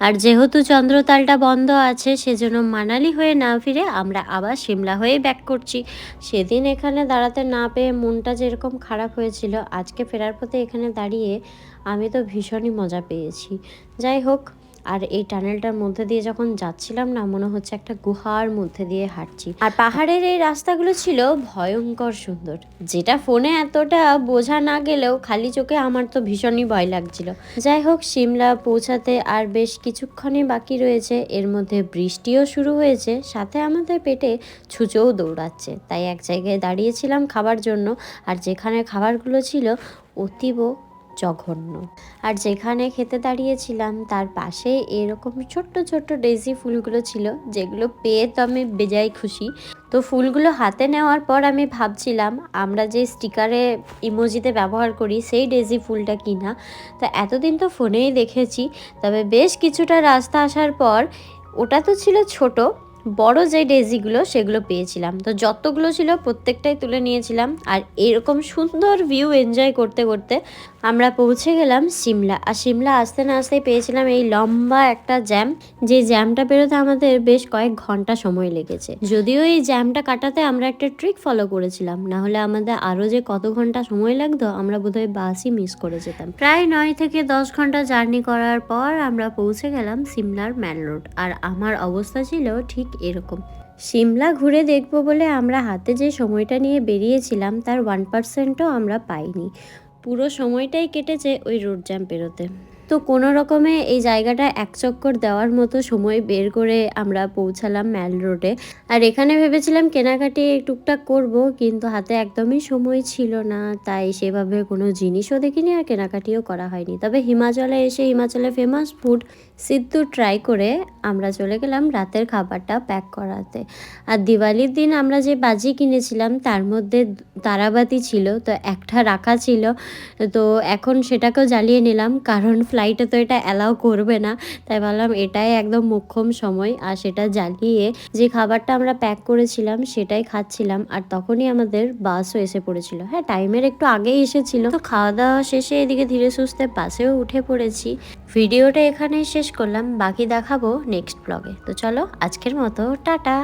আর যেহেতু চন্দ্রতালটা বন্ধ আছে সেজন্য মানালি হয়ে না ফিরে আমরা আবার সিমলা হয়ে ব্যাক করছি। সেদিন এখানে দাঁড়াতে না পেয়ে মনটা যেরকম খারাপ হয়েছিল, আজকে ফেরার পথে এখানে দাঁড়িয়ে আমি তো ভীষণই মজা পেয়েছি। যাই হোক, আর এই টানেলটার মধ্যে দিয়ে যখন যাচ্ছিলাম না, মনে হচ্ছে একটা গুহার মধ্যে দিয়ে হাঁটছি। আর পাহাড়ের এই রাস্তাগুলো ছিল ভয়ঙ্কর সুন্দর, যেটা ফোনে এতটা বোঝা না গেলেও খালি চোখে আমার তো ভীষণই ভয় লাগছিল। যাই হোক, সিমলা পৌঁছাতে আর বেশ কিছুক্ষণই বাকি রয়েছে। এর মধ্যে বৃষ্টিও শুরু হয়েছে, সাথে আমাদের পেটে ছুঁচোও দৌড়াচ্ছে। তাই এক জায়গায় দাঁড়িয়েছিলাম খাবার জন্য, আর যেখানে খাবারগুলো ছিল অতীব জঘন্য। আর যেখানে খেতে দাঁড়িয়েছিলাম তার পাশে এরকম ছোট্ট ছোট্ট ডেইজি ফুলগুলো ছিল, যেগুলো পেয়ে তো আমি বেজায় খুশি। তো ফুলগুলো হাতে নেওয়ার পর আমি ভাবছিলাম আমরা যে স্টিকারে ইমোজিতে ব্যবহার করি সেই ডেইজি ফুলটা কিনা। তো এতদিন তো ফোনেই দেখেছি, তবে বেশ কিছুটা রাস্তা আসার পর ওটা তো ছিল ছোট, বড় যে ডেজিগুলো সেগুলো পেয়েছিলাম। তো যতগুলো ছিল প্রত্যেকটাই তুলে নিয়েছিলাম। আর এরকম সুন্দর ভিউ এনজয় করতে করতে আমরা পৌঁছে গেলাম সিমলা। আর সিমলা আসতে না আসতেই পেয়েছিলাম এই লম্বা একটা জ্যাম, যে জ্যামটা বেরোতে আমাদের বেশ কয়েক ঘন্টা সময় লেগেছে। যদিও এই জ্যামটা কাটাতে আমরা একটা ট্রিক ফলো করেছিলাম, না হলে আমাদের আরও যে কত ঘন্টা সময় লাগতো আমরা বোধহয় বাসই মিস করে যেতাম। প্রায় 9 থেকে 10 ঘন্টা জার্নি করার পর আমরা পৌঁছে গেলাম সিমলার ম্যাল রোড। আর আমার অবস্থা ছিল ঠিক এরকম। সিমলা ঘুরে দেখব বলে আমরা হাতে যে সময়টা নিয়ে বেরিয়েছিলাম তার 1%ও আমরা পাইনি। পুরো সময়টাই কেটেছে ওই রোড জ্যাম পেরোতে। তো কোনো রকমে এই জায়গাটা এক চক্কর দেওয়ার মতো সময় বের করে আমরা পৌঁছালাম ম্যাল রোডে। আর এখানে ভেবেছিলাম কেনাকাটি টুকটাক করব, কিন্তু হাতে একদমই সময় ছিল না, তাই সেভাবে কোনো জিনিসও দেখিনি আর কেনাকাটিও করা হয়নি। তবে হিমাচলে এসে হিমাচলে ফেমাস ফুড সিদ্ধু ট্রাই করে আমরা চলে গেলাম রাতের খাবারটা প্যাক করাতে। আর দিওয়ালির দিন আমরা যে বাজি কিনেছিলাম তার মধ্যে তারাবাতি ছিল, তো একটা রাখা ছিল। তো এখন সেটাকেও জ্বালিয়ে নিলাম, কারণ ফ্লাইটে তো এটা অ্যালাউ করবে না। তাই ভাবলাম এটাই একদম মোক্ষম সময়, আর সেটা জ্বালিয়ে যে খাবারটা আমরা প্যাক করেছিলাম সেটাই খাচ্ছিলাম। আর তখনই আমাদের বাসও এসে পড়েছিল। হ্যাঁ, টাইমের একটু আগেই এসেছিল। তো খাওয়া দাওয়া শেষে এদিকে ধীরে সুস্থে বাসেও উঠে পড়েছি। ভিডিওটা এখানেই শেষ করলাম, বাকি দেখাবো নেক্সট ব্লগে। তো চলো, আজকের মতো টাটা।